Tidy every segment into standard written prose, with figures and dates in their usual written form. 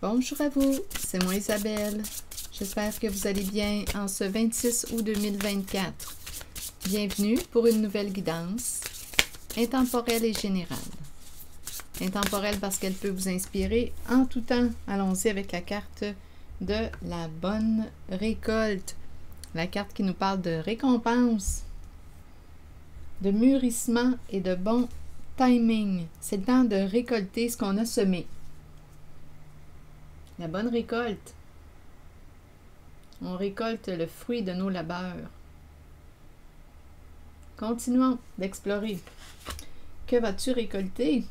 Bonjour à vous, c'est moi Isabelle. J'espère que vous allez bien en ce 26 août 2024. Bienvenue pour une nouvelle guidance intemporelle et générale. Intemporelle parce qu'elle peut vous inspirer en tout temps. Allons-y avec la carte de la bonne récolte. La carte qui nous parle de récompense, de mûrissement et de bon timing. C'est le temps de récolter ce qu'on a semé. La bonne récolte. On récolte le fruit de nos labeurs. Continuons d'explorer. Que vas-tu récolter?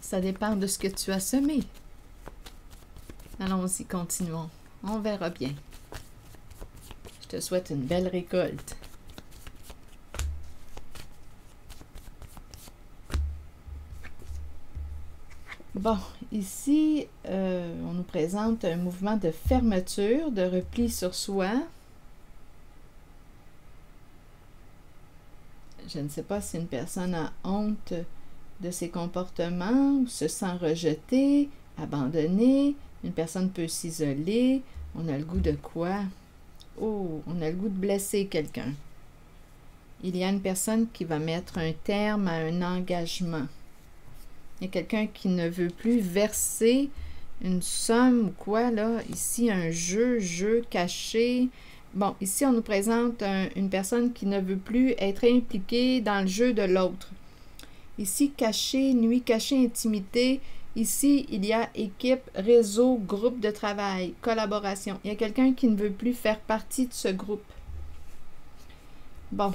Ça dépend de ce que tu as semé. Allons-y, continuons. On verra bien. Je te souhaite une belle récolte. Bon, ici, on nous présente un mouvement de fermeture, de repli sur soi. Je ne sais pas si une personne a honte de ses comportements ou se sent rejetée, abandonnée. Une personne peut s'isoler. On a le goût de quoi? Oh, on a le goût de blesser quelqu'un. Il y a une personne qui va mettre un terme à un engagement. Il y a quelqu'un qui ne veut plus verser une somme ou quoi, là. Ici, un jeu caché. Bon, ici, on nous présente une personne qui ne veut plus être impliquée dans le jeu de l'autre. Ici, caché, nuit cachée, intimité. Ici, il y a équipe, réseau, groupe de travail, collaboration. Il y a quelqu'un qui ne veut plus faire partie de ce groupe. Bon.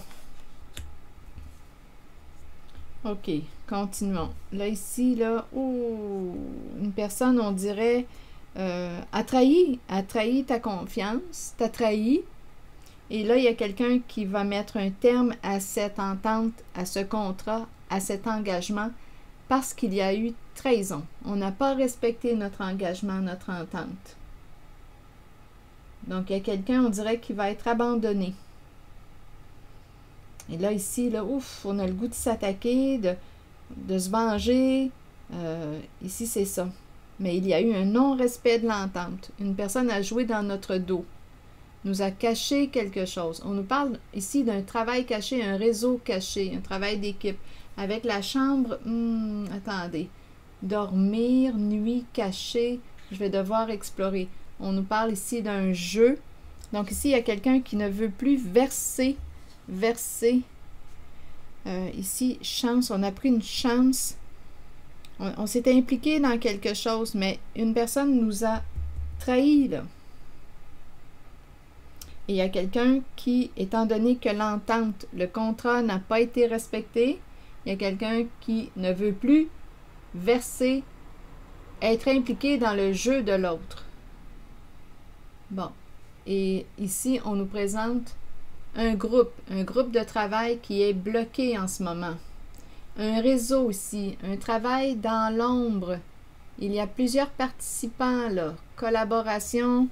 OK, continuons. Là, ici, là, oh, une personne, on dirait, a trahi ta confiance, t'a trahi. Et là, il y a quelqu'un qui va mettre un terme à cette entente, à ce contrat, à cet engagement, parce qu'il y a eu trahison. On n'a pas respecté notre engagement, notre entente. Donc, il y a quelqu'un, on dirait, qui va être abandonné. Et là, ici, là, ouf, on a le goût de s'attaquer, de se venger. Ici, c'est ça. Mais il y a eu un non-respect de l'entente. Une personne a joué dans notre dos, nous a caché quelque chose. On nous parle ici d'un travail caché, un réseau caché, un travail d'équipe. Avec la chambre, attendez, dormir, nuit cachée, je vais devoir explorer. On nous parle ici d'un jeu. Donc ici, il y a quelqu'un qui ne veut plus verser. Ici, chance, on a pris une chance. On s'est impliqué dans quelque chose, mais une personne nous a trahis, là. Et il y a quelqu'un qui, étant donné que l'entente, le contrat n'a pas été respecté, il y a quelqu'un qui ne veut plus verser, être impliqué dans le jeu de l'autre. Bon. Et ici, on nous présente un groupe de travail qui est bloqué en ce moment. Un réseau aussi, un travail dans l'ombre. Il y a plusieurs participants là. Collaboration.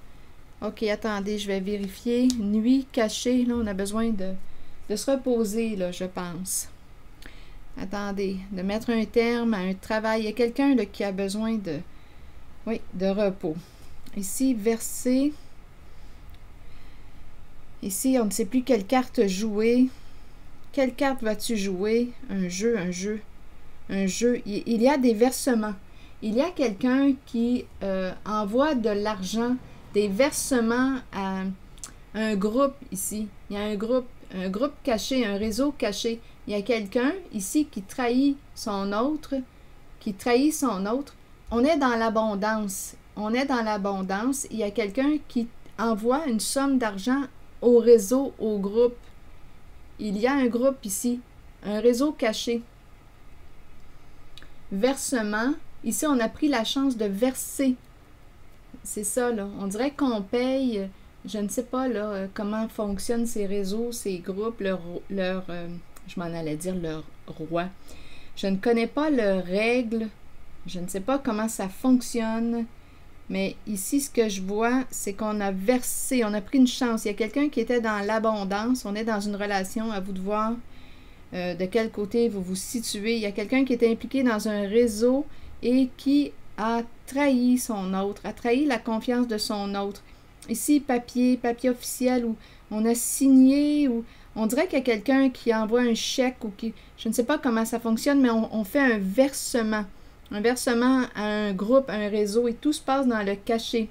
OK, attendez, je vais vérifier. Nuit cachée, là, on a besoin de se reposer, là, je pense. Attendez, de mettre un terme à un travail. Il y a quelqu'un là qui a besoin de repos. Ici, verser. Ici, on ne sait plus quelle carte jouer. Quelle carte vas-tu jouer? Un jeu. Il y a des versements. Il y a quelqu'un qui envoie de l'argent, des versements à un groupe ici. Il y a un groupe caché, un réseau caché. Il y a quelqu'un ici qui trahit son autre. On est dans l'abondance. Il y a quelqu'un qui envoie une somme d'argent au réseau, au groupe. Il y a un groupe ici, un réseau caché. Versement. Ici, on a pris la chance de verser. C'est ça, là. On dirait qu'on paye, je ne sais pas, là, comment fonctionnent ces réseaux, ces groupes, je m'en allais dire leur roi. Je ne connais pas leurs règles. Je ne sais pas comment ça fonctionne. Mais ici, ce que je vois, c'est qu'on a versé, on a pris une chance. Il y a quelqu'un qui était dans l'abondance. On est dans une relation, à vous de voir. de quel côté vous vous situez. Il y a quelqu'un qui est impliqué dans un réseau et qui a trahi son autre, a trahi la confiance de son autre. Ici, papier officiel où on a signé, ou on dirait qu'il y a quelqu'un qui envoie un chèque ou qui, je ne sais pas comment ça fonctionne, mais on fait un versement à un groupe, à un réseau, et tout se passe dans le cachet.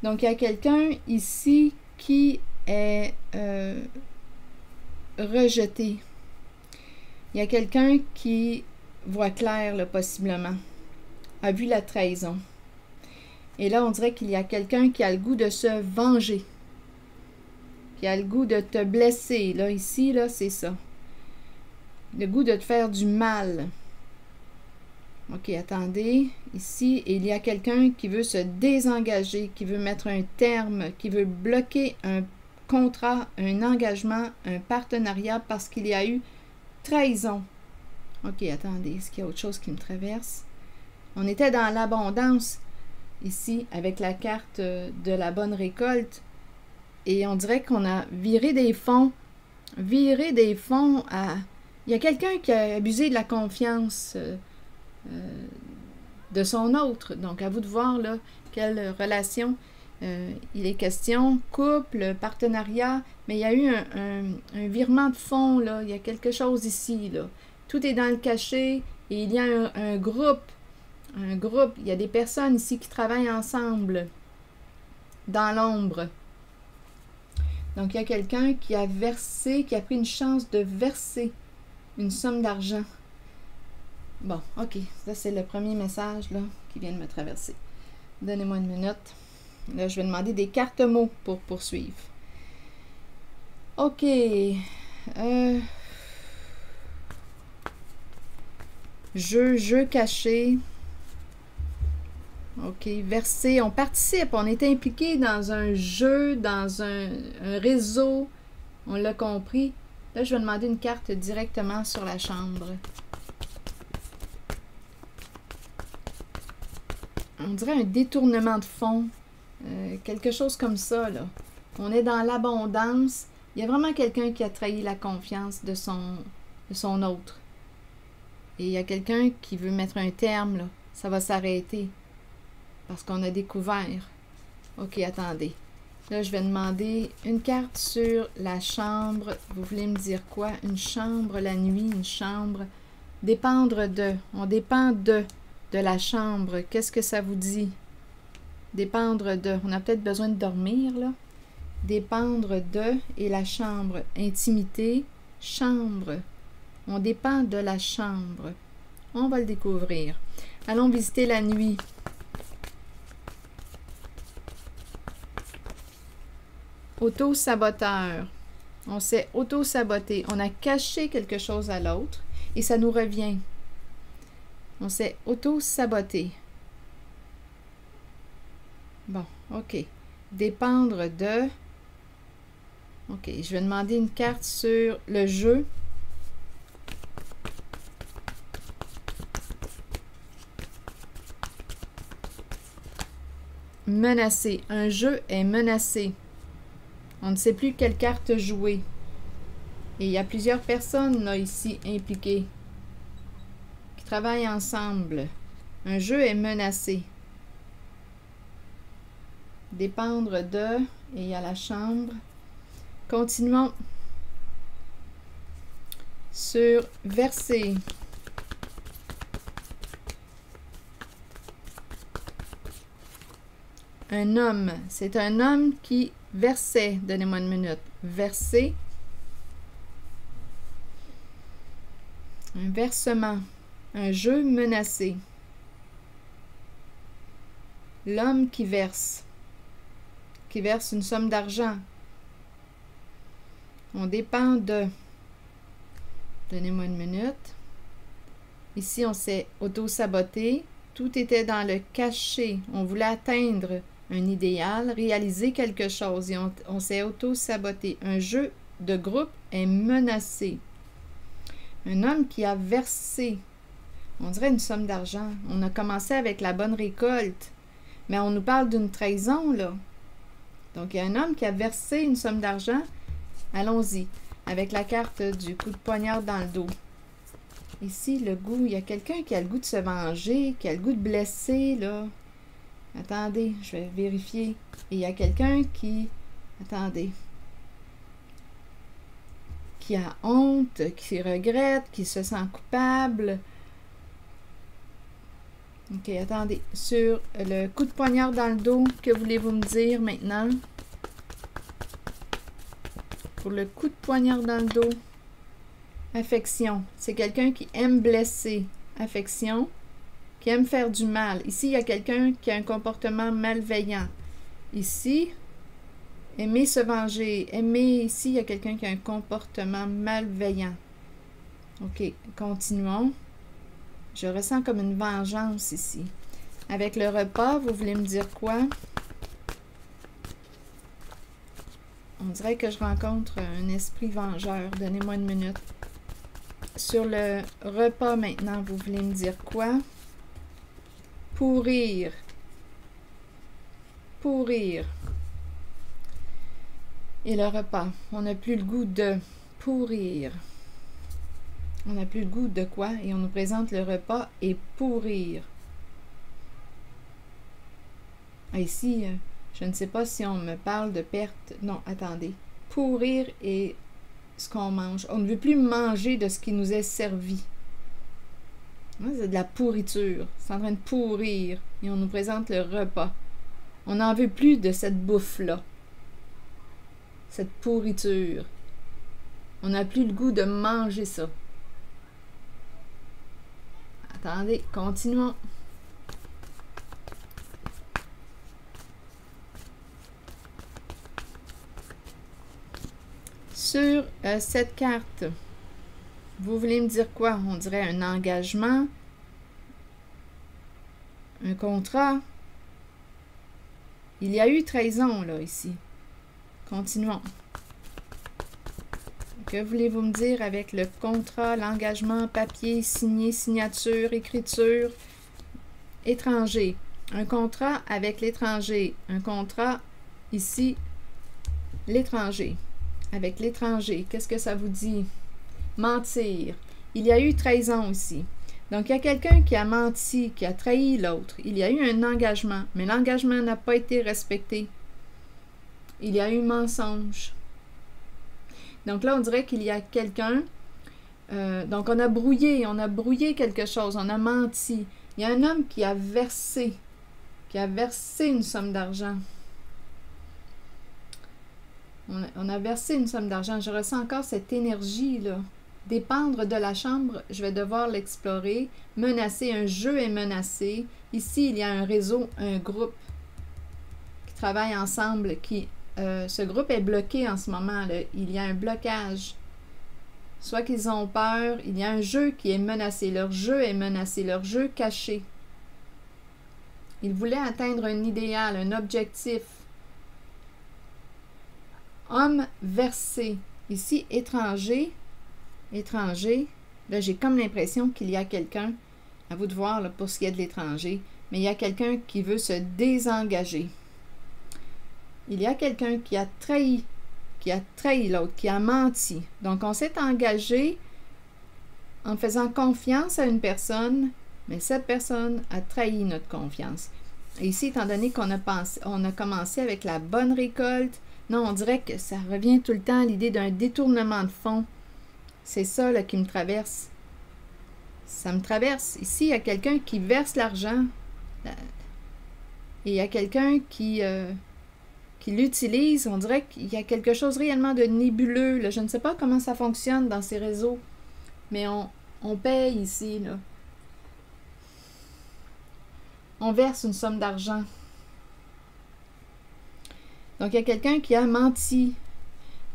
Donc, il y a quelqu'un ici qui est rejeté. Il y a quelqu'un qui voit clair, là, possiblement, a vu la trahison. Et là, on dirait qu'il y a quelqu'un qui a le goût de se venger, qui a le goût de te blesser. Là, ici, là, c'est ça. Le goût de te faire du mal. OK, attendez. Ici, il y a quelqu'un qui veut se désengager, qui veut mettre un terme, qui veut bloquer un contrat, un engagement, un partenariat parce qu'il y a eu trahison. OK, attendez. Est-ce qu'il y a autre chose qui me traverse? On était dans l'abondance ici avec la carte de la bonne récolte et on dirait qu'on a viré des fonds à... Il y a quelqu'un qui a abusé de la confiance de son autre. Donc, à vous de voir là, quelle relation il est question. Couple, partenariat, mais il y a eu un virement de fonds, là. Il y a quelque chose ici, là. Tout est dans le cachet et il y a un groupe. Il y a des personnes ici qui travaillent ensemble dans l'ombre. Donc, il y a quelqu'un qui a versé, qui a pris une chance de verser une somme d'argent. Bon, OK. Ça, c'est le premier message là, qui vient de me traverser. Donnez-moi une minute. Là, je vais demander des cartes mots pour poursuivre. OK. Jeu caché. OK. Verser. On participe. On est impliqué dans un jeu, dans un réseau. On l'a compris. Là, je vais demander une carte directement sur la chambre. On dirait un détournement de fonds. Quelque chose comme ça, là. On est dans l'abondance. Il y a vraiment quelqu'un qui a trahi la confiance de son autre. Et il y a quelqu'un qui veut mettre un terme, là. Ça va s'arrêter. Parce qu'on a découvert. OK, attendez. Là, je vais demander une carte sur la chambre. Vous voulez me dire quoi? Une chambre la nuit, une chambre. Dépendre de. On dépend de la chambre. Qu'est-ce que ça vous dit? Dépendre de. On a peut-être besoin de dormir, là. Dépendre de et la chambre. Intimité, chambre. On dépend de la chambre. On va le découvrir. Allons visiter la nuit. Auto-saboteur. On s'est auto-saboté. On a caché quelque chose à l'autre et ça nous revient. On s'est auto-saboté. Bon, OK. Dépendre de... OK, je vais demander une carte sur le jeu. Menacé. Un jeu est menacé. On ne sait plus quelle carte jouer. Et il y a plusieurs personnes là ici impliquées qui travaillent ensemble. Un jeu est menacé. Dépendre de... Et il y a la chambre. Continuons sur verser. Un homme. C'est un homme qui versait. Donnez-moi une minute. Verser. Un versement. Un jeu menacé. L'homme qui verse. Qui verse une somme d'argent. On dépend de... Donnez-moi une minute. Ici, on s'est auto-saboté. Tout était dans le cachet. On voulait atteindre un idéal, réaliser quelque chose et on s'est auto-saboté. Un jeu de groupe est menacé. Un homme qui a versé, on dirait une somme d'argent. On a commencé avec la bonne récolte, mais on nous parle d'une trahison, là. Donc, il y a un homme qui a versé une somme d'argent. Allons-y. avec la carte du coup de poignard dans le dos. Ici, le goût, il y a quelqu'un qui a le goût de se venger, qui a le goût de blesser, là. Attendez, je vais vérifier. Et il y a quelqu'un qui... Attendez. Qui a honte, qui regrette, qui se sent coupable. Ok, attendez. Sur le coup de poignard dans le dos, que voulez-vous me dire maintenant? Pour le coup de poignard dans le dos, affection. C'est quelqu'un qui aime blesser. Affection. Qui aime faire du mal. Ici, il y a quelqu'un qui a un comportement malveillant. Ici, aimer se venger. Aimer, ici, il y a quelqu'un qui a un comportement malveillant. Ok, continuons. Je ressens comme une vengeance ici. Avec le repas, vous voulez me dire quoi? On dirait que je rencontre un esprit vengeur. Donnez-moi une minute. Sur le repas maintenant, vous voulez me dire quoi? Pourrir. Pourrir. Et le repas. On n'a plus le goût de pourrir. On n'a plus le goût de quoi? Et on nous présente le repas et pourrir. Ici, je ne sais pas si on me parle de perte. Non, attendez. Pourrir et ce qu'on mange. On ne veut plus manger de ce qui nous est servi. C'est de la pourriture. C'est en train de pourrir. Et on nous présente le repas. On n'en veut plus de cette bouffe-là. Cette pourriture. On n'a plus le goût de manger ça. Attendez, continuons. Sur cette carte, vous voulez me dire quoi? On dirait un engagement, un contrat. Il y a eu trahison, là, ici. Continuons. Que voulez-vous me dire avec le contrat, l'engagement, papier, signé, signature, écriture, étranger? Un contrat avec l'étranger. Un contrat, ici, l'étranger. Avec l'étranger, qu'est-ce que ça vous dit? Mentir. Il y a eu trahison ici. Donc, il y a quelqu'un qui a menti, qui a trahi l'autre. Il y a eu un engagement, mais l'engagement n'a pas été respecté. Il y a eu mensonge. Donc là, on dirait qu'il y a quelqu'un... donc, on a brouillé quelque chose, on a menti. Il y a un homme qui a versé une somme d'argent. On a versé une somme d'argent. Je ressens encore cette énergie-là. Dépendre de la chambre, je vais devoir l'explorer. Menacer, un jeu est menacé. Ici, il y a un réseau, un groupe qui travaille ensemble. Ce groupe est bloqué en ce moment, là. Il y a un blocage. Soit qu'ils ont peur, il y a un jeu qui est menacé. Leur jeu est menacé, leur jeu caché. Ils voulaient atteindre un idéal, un objectif. Homme versé. Ici, étranger. Étranger. Là, j'ai comme l'impression qu'il y a quelqu'un, à vous de voir là, pour ce qui est de l'étranger, mais il y a quelqu'un qui veut se désengager. Il y a quelqu'un qui a trahi l'autre, qui a menti. Donc, on s'est engagé en faisant confiance à une personne, mais cette personne a trahi notre confiance. Et ici, étant donné qu'on a commencé avec la bonne récolte, non, on dirait que ça revient tout le temps à l'idée d'un détournement de fonds. C'est ça là, qui me traverse. Ça me traverse. Ici, il y a quelqu'un qui verse l'argent. Et il y a quelqu'un qui l'utilise. On dirait qu'il y a quelque chose réellement de nébuleux. Là. Je ne sais pas comment ça fonctionne dans ces réseaux. Mais on paye ici. Là. On verse une somme d'argent. Donc, il y a quelqu'un qui a menti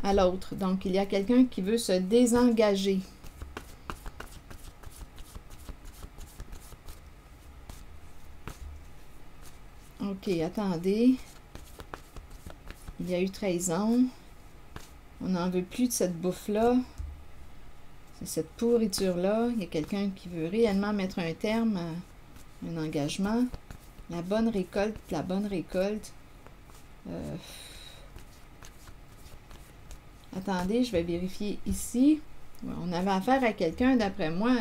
à l'autre. Donc, il y a quelqu'un qui veut se désengager. OK, attendez. Il y a eu trahison. On n'en veut plus de cette bouffe-là. C'est cette pourriture-là. Il y a quelqu'un qui veut réellement mettre un terme à un engagement. La bonne récolte, la bonne récolte. Attendez, je vais vérifier ici. On avait affaire à quelqu'un, d'après moi,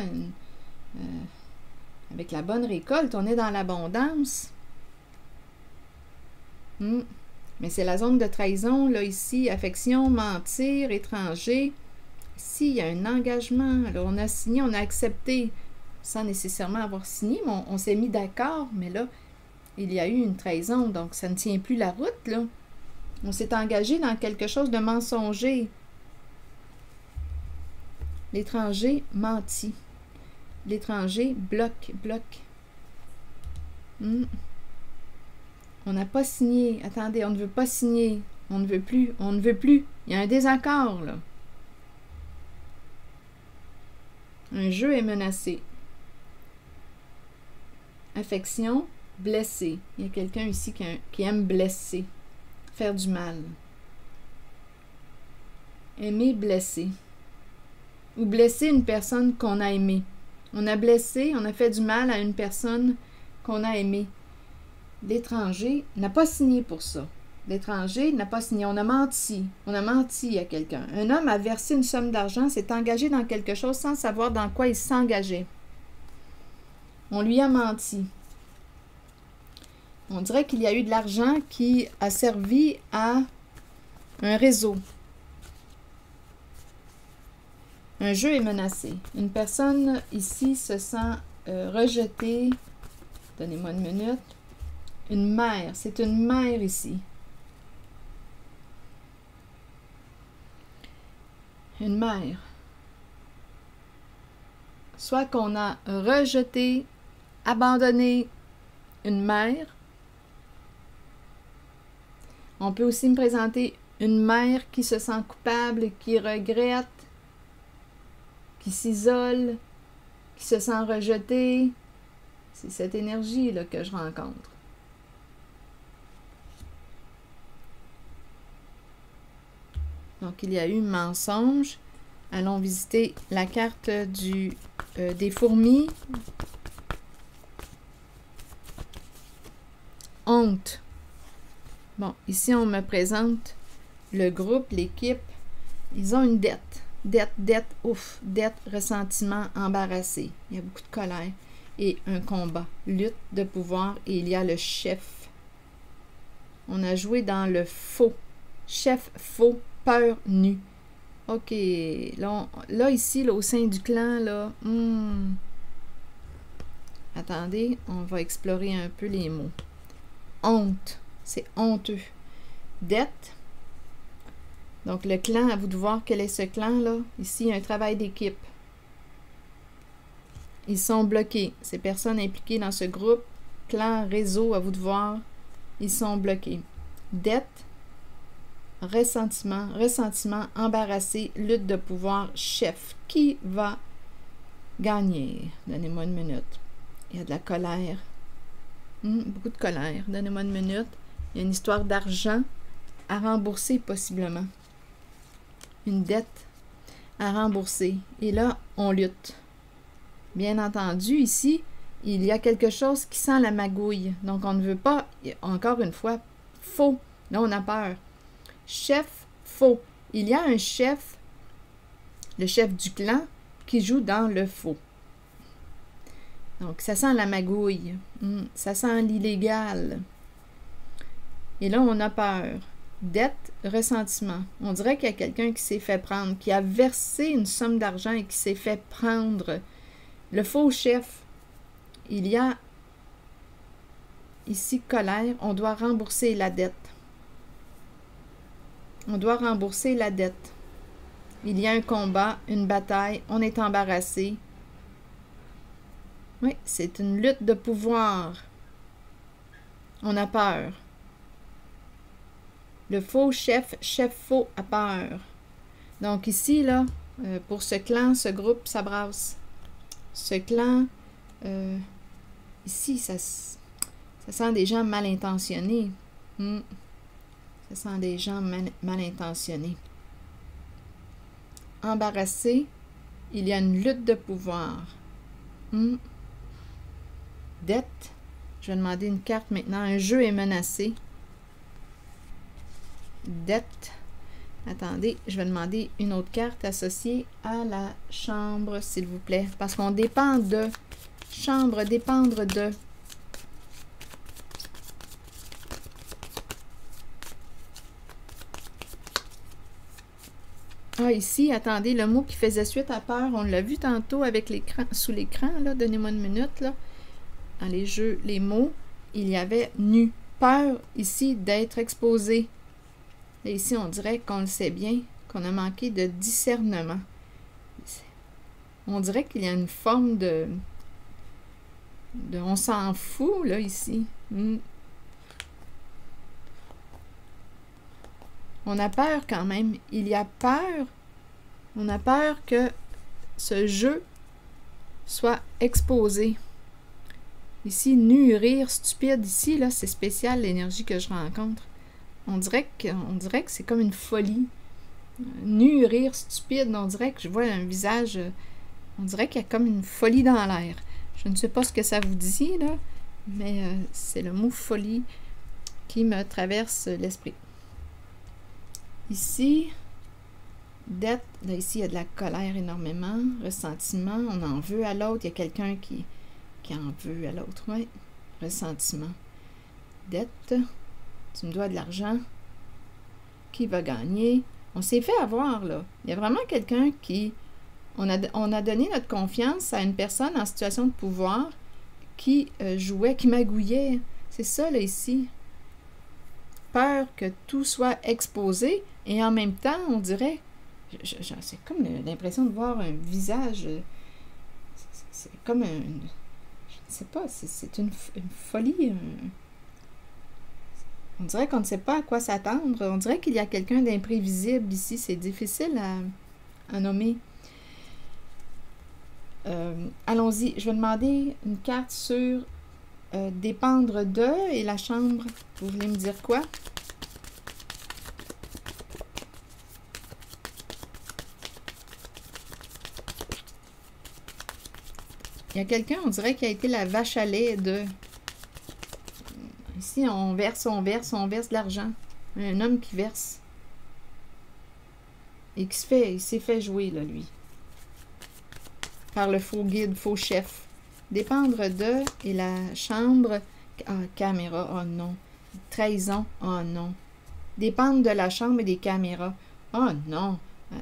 avec la bonne récolte. On est dans l'abondance. Mais c'est la zone de trahison, là, ici. Affection, mentir, étranger. Ici, il y a un engagement. Alors, on a signé, on a accepté, sans nécessairement avoir signé, mais on s'est mis d'accord. Mais là, il y a eu une trahison, donc ça ne tient plus la route, là. On s'est engagé dans quelque chose de mensonger. L'étranger mentit. L'étranger bloque. On n'a pas signé. Attendez, on ne veut pas signer. On ne veut plus. Il y a un désaccord, là. Un jeu est menacé. Affection, blessé. Il y a quelqu'un ici qui aime blesser. Faire du mal. Aimer, blesser. Ou blesser une personne qu'on a aimée. On a blessé, on a fait du mal à une personne qu'on a aimée. L'étranger n'a pas signé pour ça. L'étranger n'a pas signé. On a menti. On a menti à quelqu'un. Un homme a versé une somme d'argent, s'est engagé dans quelque chose sans savoir dans quoi il s'engageait. On lui a menti. On dirait qu'il y a eu de l'argent qui a servi à un réseau. Un jeu est menacé. Une personne ici se sent rejetée. Donnez-moi une minute. Une mère. C'est une mère ici. Une mère. Soit qu'on a rejeté, abandonné une mère. On peut aussi me présenter une mère qui se sent coupable, qui regrette, qui s'isole, qui se sent rejetée. C'est cette énergie-là que je rencontre. Donc, il y a eu mensonge. Allons visiter la carte des fourmis. Honte. Bon, ici, on me présente le groupe, l'équipe. Ils ont une dette. Dette, ressentiment, embarrassé. Il y a beaucoup de colère. Et un combat, lutte de pouvoir. Et il y a le chef. On a joué dans le faux. Chef faux, peur nue. OK. Là ici, là, au sein du clan, là. Attendez, on va explorer un peu les mots. Honte. C'est honteux. Dette. Donc, le clan, à vous de voir quel est ce clan-là. Ici, il y a un travail d'équipe. Ils sont bloqués. Ces personnes impliquées dans ce groupe, clan, réseau, à vous de voir, ils sont bloqués. Dette, ressentiment, embarrassé, lutte de pouvoir, chef. Qui va gagner? Donnez-moi une minute. Il y a de la colère. Beaucoup de colère. Donnez-moi une minute. Il y a une histoire d'argent à rembourser possiblement. Une dette à rembourser. Et là, on lutte. Bien entendu, ici, il y a quelque chose qui sent la magouille. Donc, on ne veut pas, encore une fois, faux. Là, on a peur. Chef, faux. Il y a un chef, le chef du clan, qui joue dans le faux. Donc, ça sent la magouille. Ça sent l'illégal. Et là, on a peur. Dette, ressentiment. On dirait qu'il y a quelqu'un qui s'est fait prendre, qui a versé une somme d'argent et qui s'est fait prendre. Le faux chef, il y a ici colère. On doit rembourser la dette. On doit rembourser la dette. Il y a un combat, une bataille. On est embarrassé. Oui, c'est une lutte de pouvoir. On a peur. Le faux chef faux a peur. Donc ici, là, pour ce clan, ce groupe, ça brasse. Ce clan, ici, ça sent des gens mal intentionnés. Ça sent des gens mal intentionnés. Embarrassé, il y a une lutte de pouvoir. Dette, je vais demander une carte maintenant. Un jeu est menacé. Dette, Attendez, je vais demander une autre carte associée à la chambre, s'il vous plaît. Parce qu'on dépend de... Chambre, dépendre de... Ah, ici, attendez, le mot qui faisait suite à peur, on l'a vu tantôt avec l'écran, sous l'écran, là. Donnez-moi une minute, là. Dans les jeux, les mots, il y avait nu. Peur, ici, d'être exposé. Et ici, on dirait qu'on le sait bien, qu'on a manqué de discernement. On dirait qu'il y a une forme de on s'en fout, là, ici. On a peur quand même. Il y a peur. On a peur que ce jeu soit exposé. Ici, nu, rire, stupide. Ici, là, c'est spécial l'énergie que je rencontre. On dirait que c'est comme une folie. Nu, rire, stupide. On dirait que je vois un visage... On dirait qu'il y a comme une folie dans l'air. Je ne sais pas ce que ça vous dit, là, mais c'est le mot folie qui me traverse l'esprit. Ici, dette, là, ici, il y a de la colère énormément, ressentiment, on en veut à l'autre, il y a quelqu'un qui en veut à l'autre, oui, ressentiment. Dette, tu me dois de l'argent, qui va gagner? On s'est fait avoir, là. Il y a vraiment quelqu'un qui... On a donné notre confiance à une personne en situation de pouvoir qui jouait, qui magouillait. C'est ça, là, ici. Peur que tout soit exposé et en même temps, on dirait... c'est comme l'impression de voir un visage... C'est comme un... Je ne sais pas, c'est une folie. On dirait qu'on ne sait pas à quoi s'attendre. On dirait qu'il y a quelqu'un d'imprévisible ici. C'est difficile à nommer. Allons-y. Je vais demander une carte sur dépendre de et la chambre. Vous voulez me dire quoi? Il y a quelqu'un, on dirait, qui a été la vache à lait de... Ici, on verse de l'argent. Un homme qui verse. Et qui s'est fait jouer, là, lui. Par le faux guide, faux chef. Dépendre de et la chambre... Ah, caméra, oh non. Trahison, oh non. Dépendre de la chambre et des caméras. Oh non.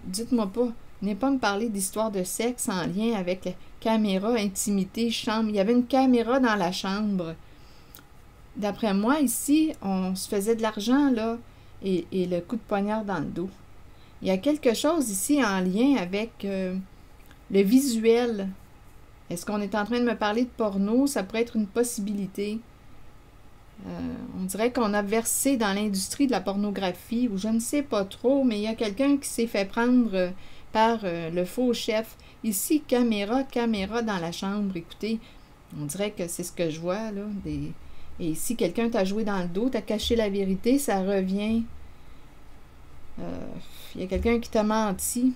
Dites-moi pas. Venez pas me parler d'histoire de sexe en lien avec la caméra, intimité, chambre. Il y avait une caméra dans la chambre. D'après moi, ici, on se faisait de l'argent, là, et le coup de poignard dans le dos. Il y a quelque chose ici en lien avec le visuel. Est-ce qu'on est en train de me parler de porno? Ça pourrait être une possibilité. On dirait qu'on a versé dans l'industrie de la pornographie, ou je ne sais pas trop, mais il y a quelqu'un qui s'est fait prendre par le faux chef. Ici, caméra dans la chambre. Écoutez, on dirait que c'est ce que je vois, là. Et si quelqu'un t'a joué dans le dos, t'a caché la vérité, ça revient. Il y a quelqu'un qui t'a menti.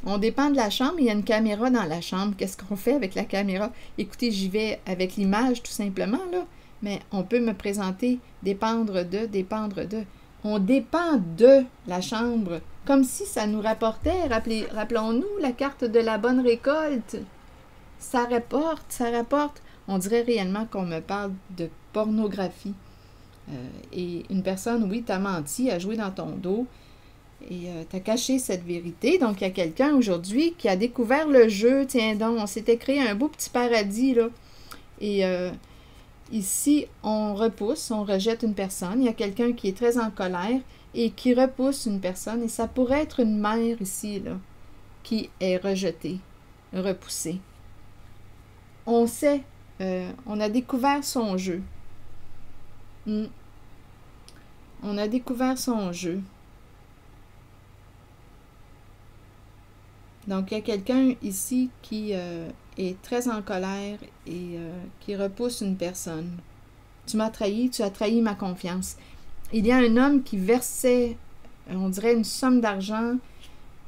On dépend de la chambre, il y a une caméra dans la chambre. Qu'est-ce qu'on fait avec la caméra? Écoutez, j'y vais avec l'image, tout simplement, là. Mais on peut me présenter dépendre de. On dépend de la chambre. Comme si ça nous rapportait. Rappelons-nous la carte de la bonne récolte. Ça rapporte. On dirait réellement qu'on me parle de pornographie. Et une personne, oui, t'a menti, a joué dans ton dos et t'a caché cette vérité. Donc, il y a quelqu'un aujourd'hui qui a découvert le jeu. Tiens donc, on s'était créé un beau petit paradis, là. Et ici, on repousse, on rejette une personne. Il y a quelqu'un qui est très en colère et qui repousse une personne. Et ça pourrait être une mère ici, là, qui est rejetée, repoussée. On sait... on a découvert son jeu. On a découvert son jeu. Donc, il y a quelqu'un ici qui est très en colère et qui repousse une personne. Tu m'as trahi, tu as trahi ma confiance. Il y a un homme qui versait, on dirait, une somme d'argent.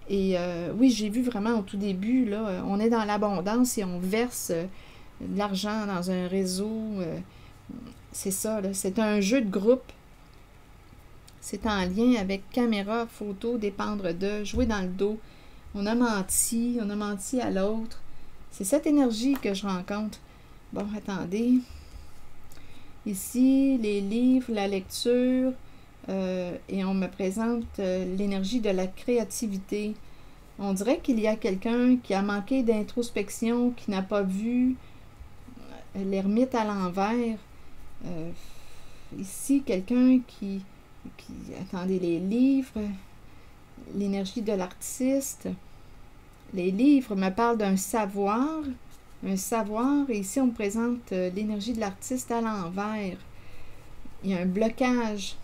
Et oui, j'ai vu vraiment au tout début, là, on est dans l'abondance et on verse... de l'argent dans un réseau, c'est ça, là. C'est un jeu de groupe. c'est en lien avec caméra, photo, dépendre de, jouer dans le dos. On a menti à l'autre. C'est cette énergie que je rencontre. Bon, attendez. Ici, les livres, la lecture, et on me présente l'énergie de la créativité. On dirait qu'il y a quelqu'un qui a manqué d'introspection, qui n'a pas vu l'ermite à l'envers. Ici, quelqu'un qui... Attendez, les livres, l'énergie de l'artiste. Les livres me parlent d'un savoir, et ici on me présente l'énergie de l'artiste à l'envers. Il y a un blocage.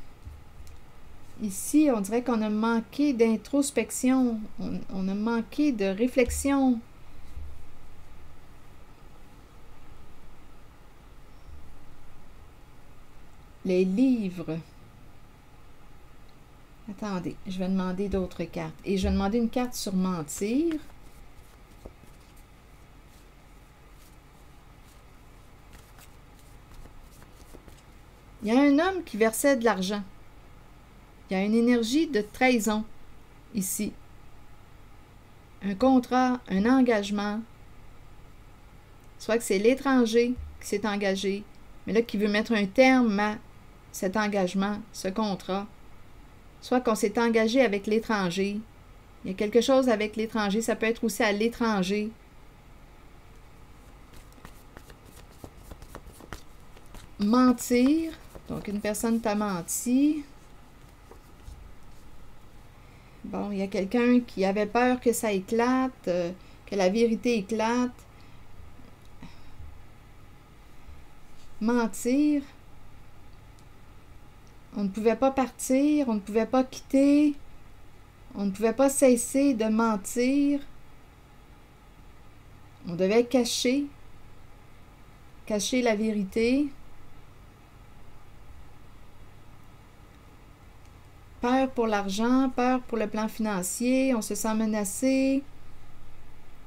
Ici, on dirait qu'on a manqué d'introspection, on a manqué de réflexion. Les livres. Attendez, je vais demander d'autres cartes. Et je vais demander une carte sur mentir. Il y a un homme qui versait de l'argent. Il y a une énergie de trahison ici. Un contrat, un engagement. Soit que c'est l'étranger qui s'est engagé, mais là qui veut mettre un terme à cet engagement, ce contrat. Soit qu'on s'est engagé avec l'étranger. Il y a quelque chose avec l'étranger. Ça peut être aussi à l'étranger. Mentir. Donc, une personne t'a menti. Bon, il y a quelqu'un qui avait peur que ça éclate, que la vérité éclate. Mentir. On ne pouvait pas partir, on ne pouvait pas quitter, on ne pouvait pas cesser de mentir. On devait cacher la vérité. Peur pour l'argent, peur pour le plan financier, on se sent menacé,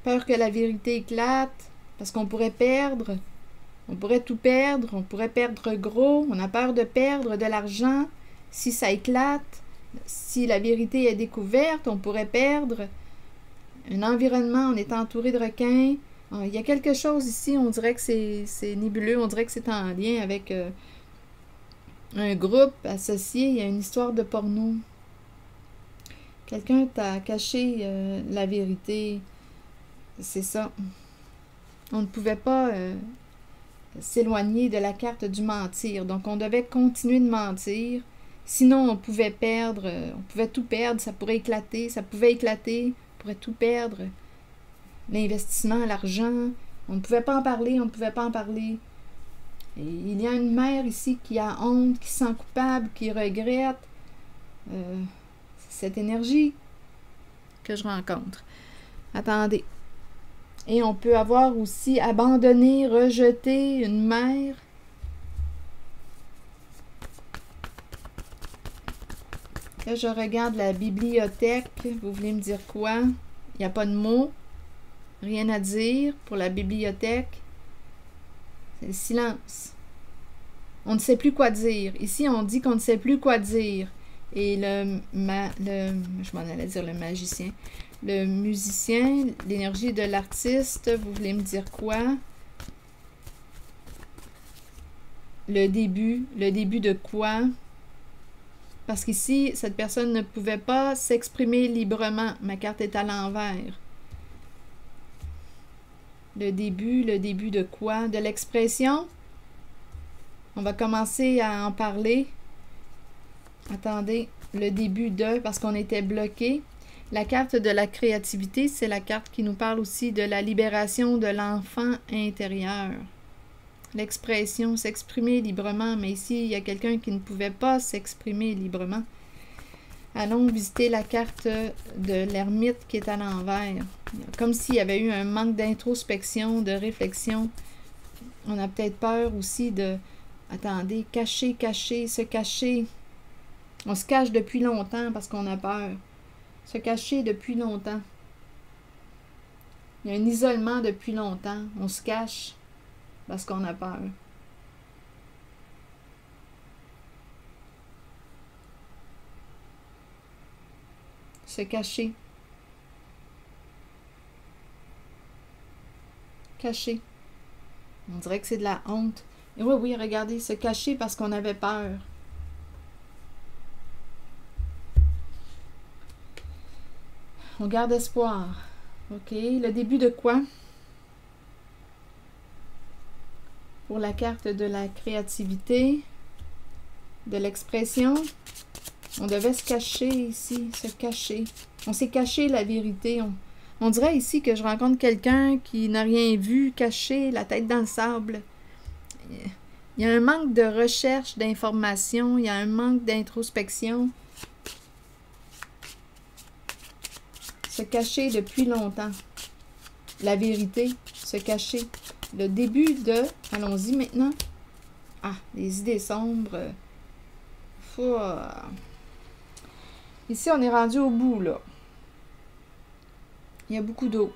peur que la vérité éclate, parce qu'on pourrait perdre. On pourrait tout perdre, on pourrait perdre gros, on a peur de perdre de l'argent. Si ça éclate, si la vérité est découverte, on pourrait perdre un environnement, on est entouré de requins. Il y a quelque chose ici, on dirait que c'est nébuleux, on dirait que c'est en lien avec un groupe associé, il y a une histoire de porno. Quelqu'un t'a caché la vérité, c'est ça. On ne pouvait pas... s'éloigner de la carte du mentir. Donc, on devait continuer de mentir. Sinon, on pouvait perdre, on pouvait tout perdre, ça pourrait éclater, on pourrait tout perdre. L'investissement, l'argent, on ne pouvait pas en parler. Et il y a une mère ici qui a honte, qui se sent coupable, qui regrette. C'est cette énergie que je rencontre. Attendez. Et on peut avoir aussi abandonné, rejeté une mère. Là, je regarde la bibliothèque. Vous voulez me dire quoi? Il n'y a pas de mots. Rien à dire pour la bibliothèque. C'est le silence. On ne sait plus quoi dire. Ici, on dit qu'on ne sait plus quoi dire. Et je m'en allais dire le magicien. Le musicien, l'énergie de l'artiste, vous voulez me dire quoi? Le début de quoi? Parce qu'ici, cette personne ne pouvait pas s'exprimer librement. Ma carte est à l'envers. Le début de quoi? De l'expression? On va commencer à en parler. Attendez, le début de, parce qu'on était bloqué. La carte de la créativité, c'est la carte qui nous parle aussi de la libération de l'enfant intérieur. L'expression, s'exprimer librement, mais ici, il y a quelqu'un qui ne pouvait pas s'exprimer librement. Allons visiter la carte de l'ermite qui est à l'envers. Comme s'il y avait eu un manque d'introspection, de réflexion. On a peut-être peur aussi de... Attendez, cacher, se cacher. On se cache depuis longtemps parce qu'on a peur. Se cacher depuis longtemps. Il y a un isolement depuis longtemps. On se cache parce qu'on a peur. Se cacher. Cacher. On dirait que c'est de la honte. Et oui, oui, regardez, se cacher parce qu'on avait peur. On garde espoir. OK, le début de quoi? Pour la carte de la créativité, de l'expression, on devait se cacher ici, se cacher. On s'est caché la vérité. On dirait ici que je rencontre quelqu'un qui n'a rien vu, caché, la tête dans le sable. Il y a un manque de recherche d'informations, il y a un manque d'introspection. Se cacher depuis longtemps. La vérité, se cacher. Le début de... Allons-y maintenant. Ah, les idées sombres. Ici, on est rendu au bout, là. Il y a beaucoup d'eau.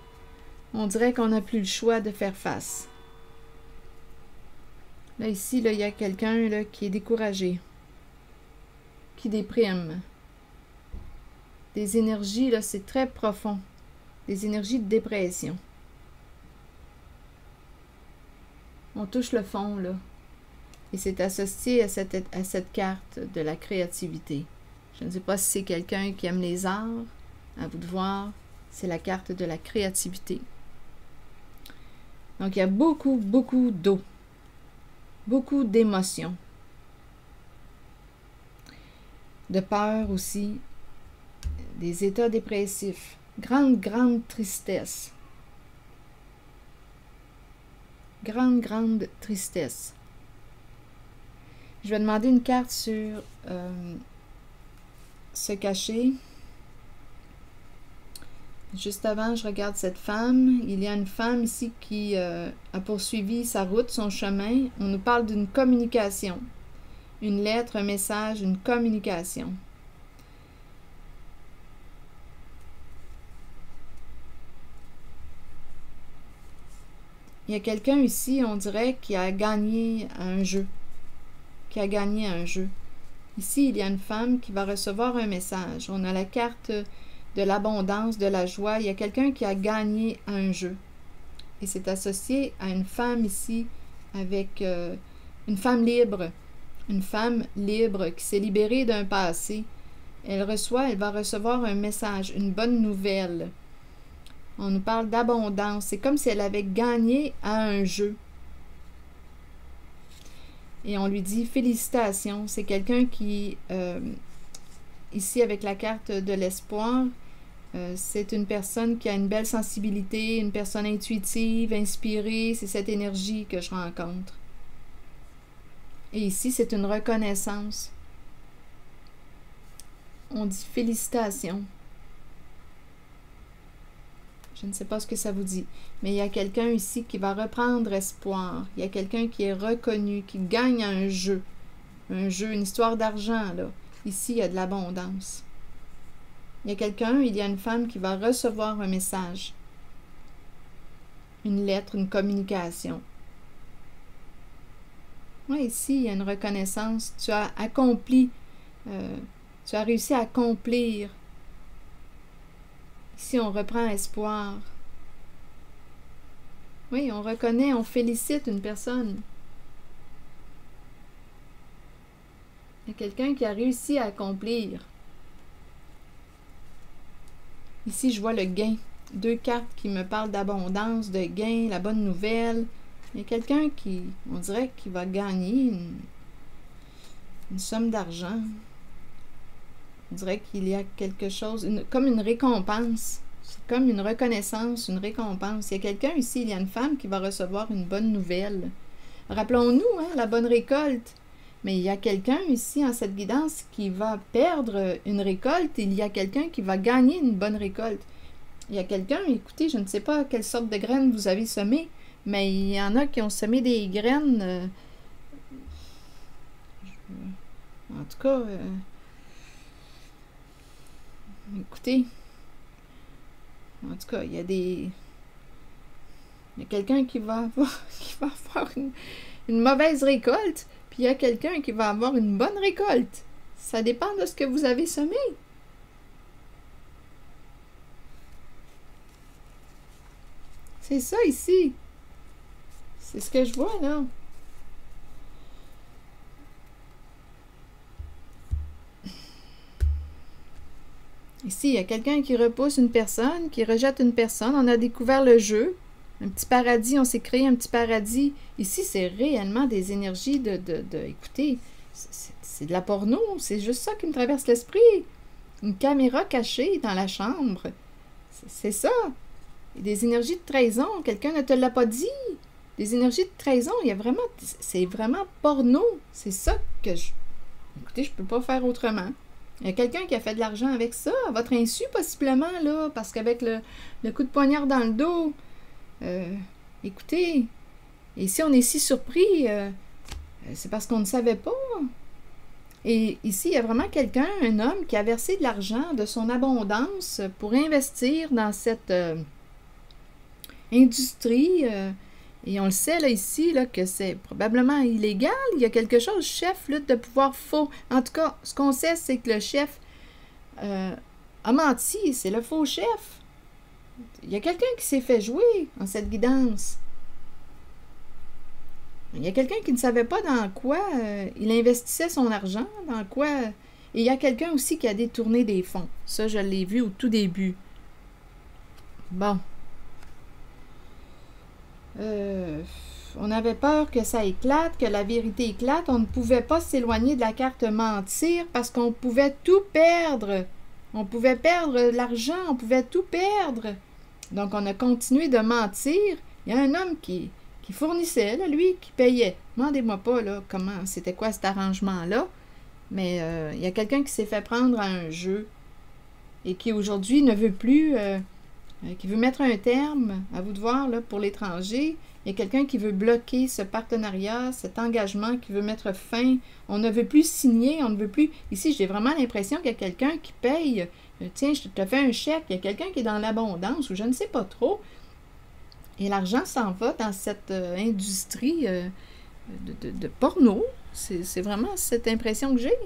On dirait qu'on n'a plus le choix de faire face. Là, ici, là, il y a quelqu'un là, qui est découragé. Qui déprime. Des énergies, là, c'est très profond. Des énergies de dépression. On touche le fond, là. Et c'est associé à cette carte de la créativité. Je ne sais pas si c'est quelqu'un qui aime les arts. À vous de voir. C'est la carte de la créativité. Donc, il y a beaucoup, beaucoup d'eau. Beaucoup d'émotions. De peur aussi. Des états dépressifs. Grande, grande tristesse. Grande, grande tristesse. Je vais demander une carte sur se cacher. Juste avant, je regarde cette femme. Il y a une femme ici qui a poursuivi sa route, son chemin. On nous parle d'une communication. Une lettre, un message, une communication. Il y a quelqu'un ici, on dirait, qui a gagné à un jeu. Qui a gagné à un jeu. Ici, il y a une femme qui va recevoir un message. On a la carte de l'abondance, de la joie. Il y a quelqu'un qui a gagné à un jeu. Et c'est associé à une femme ici avec une femme libre. Une femme libre qui s'est libérée d'un passé. Elle va recevoir un message, une bonne nouvelle. On nous parle d'abondance. C'est comme si elle avait gagné à un jeu. Et on lui dit félicitations. C'est quelqu'un qui, ici avec la carte de l'espoir, c'est une personne qui a une belle sensibilité, une personne intuitive, inspirée. C'est cette énergie que je rencontre. Et ici, c'est une reconnaissance. On dit félicitations. Je ne sais pas ce que ça vous dit. Mais il y a quelqu'un ici qui va reprendre espoir. Il y a quelqu'un qui est reconnu, qui gagne à un jeu. Un jeu, une histoire d'argent, là. Ici, il y a de l'abondance. Il y a quelqu'un, il y a une femme qui va recevoir un message. Une lettre, une communication. Oui, ici, il y a une reconnaissance. Tu as accompli, tu as réussi à accomplir. Ici, on reprend espoir. Oui, on reconnaît, on félicite une personne. Il y a quelqu'un qui a réussi à accomplir. Ici, je vois le gain. 2 cartes qui me parlent d'abondance, de gain, la bonne nouvelle. Il y a quelqu'un qui, on dirait, qui va gagner une somme d'argent. On dirait qu'il y a quelque chose, comme une récompense. C'est comme une reconnaissance, une récompense. Il y a quelqu'un ici, il y a une femme qui va recevoir une bonne nouvelle. Rappelons-nous, hein, la bonne récolte. Mais il y a quelqu'un ici, en cette guidance, qui va perdre une récolte. Il y a quelqu'un qui va gagner une bonne récolte. Il y a quelqu'un, écoutez, je ne sais pas quelle sorte de graines vous avez semées, mais il y en a qui ont semé des graines. En tout cas... écoutez, en tout cas, il y a quelqu'un qui va avoir une mauvaise récolte, puis il y a quelqu'un qui va avoir une bonne récolte. Ça dépend de ce que vous avez semé. C'est ça ici. C'est ce que je vois, là. Ici, il y a quelqu'un qui repousse une personne, qui rejette une personne. On a découvert le jeu. Un petit paradis, on s'est créé un petit paradis. Ici, c'est réellement des énergies écoutez, c'est de la porno. C'est juste ça qui me traverse l'esprit. Une caméra cachée dans la chambre. C'est ça. Et des énergies de trahison. Quelqu'un ne te l'a pas dit. Des énergies de trahison. Il y a vraiment... C'est vraiment porno. C'est ça que je... Écoutez, je peux pas faire autrement. Il y a quelqu'un qui a fait de l'argent avec ça, à votre insu, possiblement, là, parce qu'avec le coup de poignard dans le dos, écoutez, et si on est si surpris, c'est parce qu'on ne savait pas. Et ici, il y a vraiment quelqu'un, un homme, qui a versé de l'argent de son abondance pour investir dans cette industrie. Et on le sait, là, ici, là, que c'est probablement illégal. Il y a quelque chose, chef, lutte de pouvoir faux. En tout cas, ce qu'on sait, c'est que le chef a menti. C'est le faux chef. Il y a quelqu'un qui s'est fait jouer en cette guidance. Il y a quelqu'un qui ne savait pas dans quoi il investissait son argent, dans quoi... Et il y a quelqu'un aussi qui a détourné des fonds. Ça, je l'ai vu au tout début. Bon. On avait peur que ça éclate, que la vérité éclate. On ne pouvait pas s'éloigner de la carte mentir parce qu'on pouvait tout perdre. On pouvait perdre l'argent, on pouvait tout perdre. Donc, on a continué de mentir. Il y a un homme qui fournissait, là, lui, qui payait. Demandez-moi pas, là, comment, c'était quoi cet arrangement-là. Mais il y a quelqu'un qui s'est fait prendre à un jeu et qui, aujourd'hui, ne veut plus... qui veut mettre un terme, à vous de voir, là, pour l'étranger. Il y a quelqu'un qui veut bloquer ce partenariat, cet engagement, qui veut mettre fin. On ne veut plus signer, on ne veut plus... Ici, j'ai vraiment l'impression qu'il y a quelqu'un qui paye. Tiens, je te fais un chèque. Il y a quelqu'un qui est dans l'abondance, ou je ne sais pas trop. Et l'argent s'en va dans cette industrie de porno. C'est vraiment cette impression que j'ai.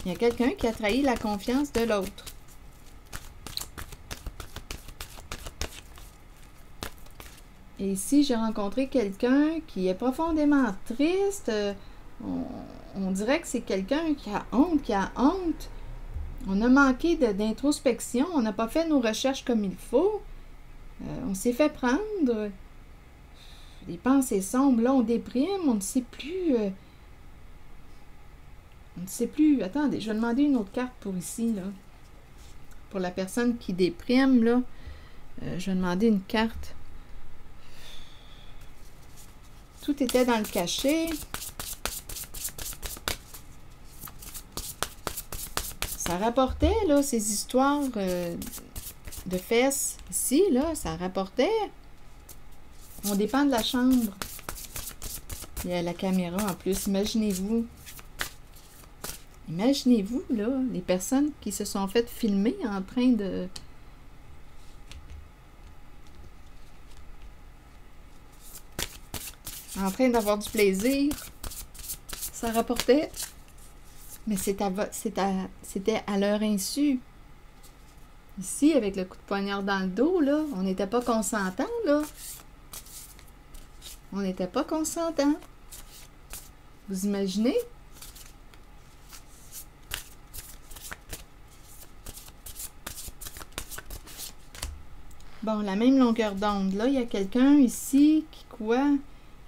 Il y a quelqu'un qui a trahi la confiance de l'autre. Et ici, j'ai rencontré quelqu'un qui est profondément triste. On dirait que c'est quelqu'un qui a honte, On a manqué d'introspection. On n'a pas fait nos recherches comme il faut. On s'est fait prendre. Les pensées sombres, là, on déprime. On ne sait plus... on ne sait plus. Attendez, je vais demander une autre carte pour ici, là. Pour la personne qui déprime, là. Je vais demander une carte. Tout était dans le cachet. Ça rapportait, là, ces histoires de fesses. Ici, là, ça rapportait. On dépend de la chambre. Il y a la caméra en plus. Imaginez-vous. Imaginez-vous, là, les personnes qui se sont faites filmer en train de... en train d'avoir du plaisir. Ça rapportait. Mais c'était à leur insu. Ici, avec le coup de poignard dans le dos, là, on n'était pas consentant, là. On n'était pas consentant. Vous imaginez? Bon, la même longueur d'onde. Là, il y a quelqu'un ici qui, quoi?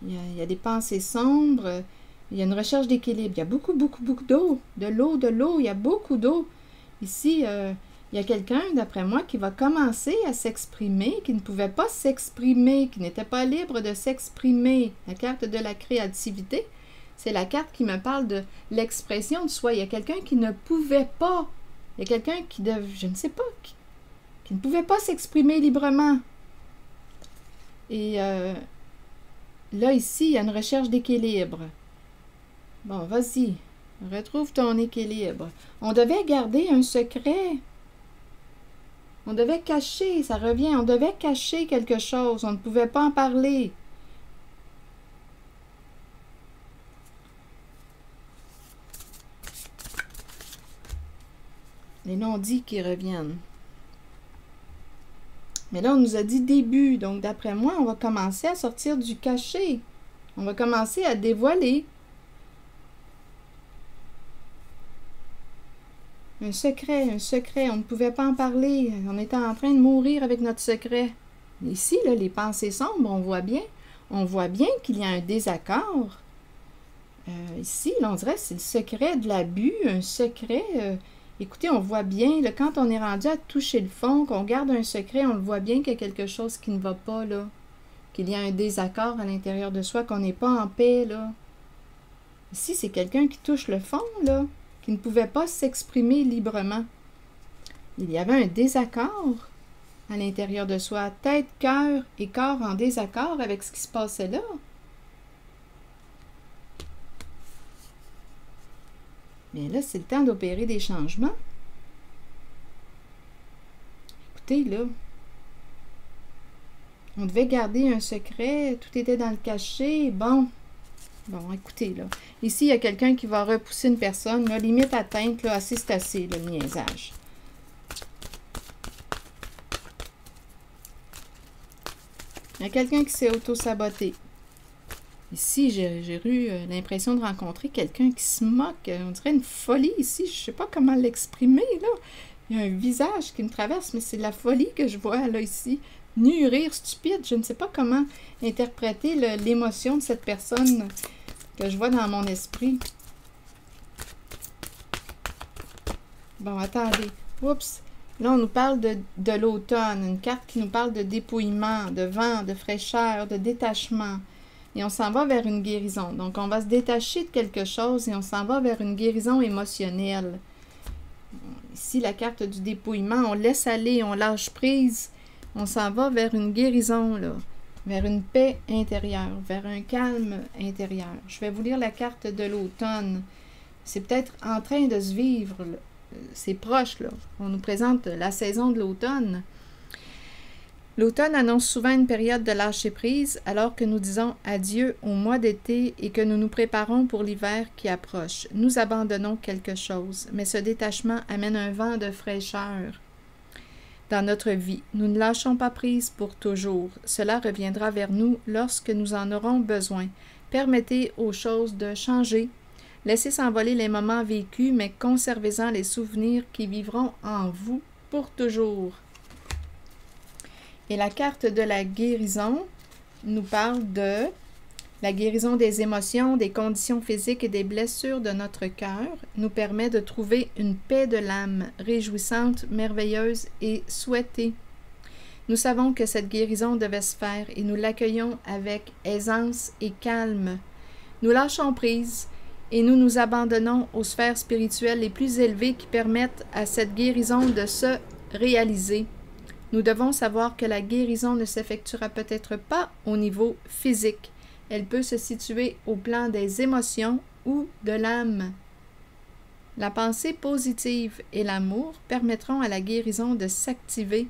Il y a des pensées sombres. Il y a une recherche d'équilibre. Il y a beaucoup d'eau. De l'eau. Il y a beaucoup d'eau. Ici, il y a quelqu'un, d'après moi, qui va commencer à s'exprimer, qui ne pouvait pas s'exprimer, qui n'était pas libre de s'exprimer. La carte de la créativité, c'est la carte qui me parle de l'expression de soi. Il y a quelqu'un qui ne pouvait pas. Il y a quelqu'un qui, je ne sais pas, qui ne pouvait pas s'exprimer librement. Et là, ici, il y a une recherche d'équilibre. Bon, vas-y, retrouve ton équilibre. On devait garder un secret. On devait cacher, ça revient, on devait cacher quelque chose. On ne pouvait pas en parler. Les non-dits qui reviennent. Mais là, on nous a dit début. Donc, d'après moi, on va commencer à sortir du cachet. On va commencer à dévoiler. Un secret, on ne pouvait pas en parler. On était en train de mourir avec notre secret. Ici, là, les pensées sombres, on voit bien qu'il y a un désaccord. Ici, là, on dirait que c'est le secret de l'abus, un secret. Écoutez, on voit bien, là, quand on est rendu à toucher le fond, qu'on garde un secret, on le voit bien qu'il y a quelque chose qui ne va pas, là. Qu'il y a un désaccord à l'intérieur de soi, qu'on n'est pas en paix, là. Ici, c'est quelqu'un qui touche le fond, là, qui ne pouvait pas s'exprimer librement. Il y avait un désaccord à l'intérieur de soi, tête, cœur et corps en désaccord avec ce qui se passait là. Mais là, c'est le temps d'opérer des changements. Écoutez, là, on devait garder un secret, tout était dans le cachet, bon, écoutez, là, ici, il y a quelqu'un qui va repousser une personne, là, limite atteinte, là, assez, c'est assez, le niaisage. Il y a quelqu'un qui s'est auto-saboté. Ici, j'ai eu l'impression de rencontrer quelqu'un qui se moque. On dirait une folie ici. Je ne sais pas comment l'exprimer, là. Il y a un visage qui me traverse, mais c'est de la folie que je vois, là, ici. Nu, rire, stupide. Je ne sais pas comment interpréter l'émotion de cette personne que je vois dans mon esprit. Bon, attendez. Oups. Là, on nous parle de l'automne. Une carte qui nous parle de dépouillement, de vent, de fraîcheur, de détachement. Et on s'en va vers une guérison. Donc, on va se détacher de quelque chose et on s'en va vers une guérison émotionnelle. Ici, la carte du dépouillement, on laisse aller, on lâche prise. On s'en va vers une guérison, là, vers une paix intérieure, vers un calme intérieur. Je vais vous lire la carte de l'automne. C'est peut-être en train de se vivre, c'est proche, là. On nous présente la saison de l'automne. L'automne annonce souvent une période de lâcher-prise alors que nous disons adieu au mois d'été et que nous nous préparons pour l'hiver qui approche. Nous abandonnons quelque chose, mais ce détachement amène un vent de fraîcheur dans notre vie. Nous ne lâchons pas prise pour toujours. Cela reviendra vers nous lorsque nous en aurons besoin. Permettez aux choses de changer. Laissez s'envoler les moments vécus, mais conservez-en les souvenirs qui vivront en vous pour toujours. Et la carte de la guérison nous parle de la guérison des émotions, des conditions physiques et des blessures de notre cœur, nous permet de trouver une paix de l'âme réjouissante, merveilleuse et souhaitée. Nous savons que cette guérison devait se faire et nous l'accueillons avec aisance et calme. Nous lâchons prise et nous nous abandonnons aux sphères spirituelles les plus élevées qui permettent à cette guérison de se réaliser. Nous devons savoir que la guérison ne s'effectuera peut-être pas au niveau physique. Elle peut se situer au plan des émotions ou de l'âme. La pensée positive et l'amour permettront à la guérison de s'activer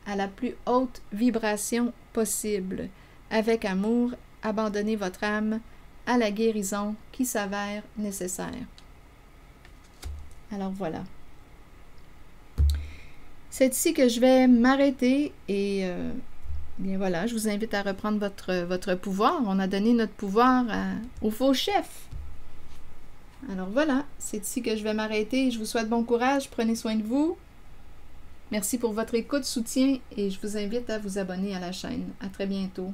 à la plus haute vibration possible. Avec amour, abandonnez votre âme à la guérison qui s'avère nécessaire. Alors voilà. C'est ici que je vais m'arrêter et bien voilà, je vous invite à reprendre votre pouvoir. On a donné notre pouvoir au faux chef. Alors voilà, c'est ici que je vais m'arrêter. Je vous souhaite bon courage, prenez soin de vous. Merci pour votre écoute, soutien et je vous invite à vous abonner à la chaîne. À très bientôt.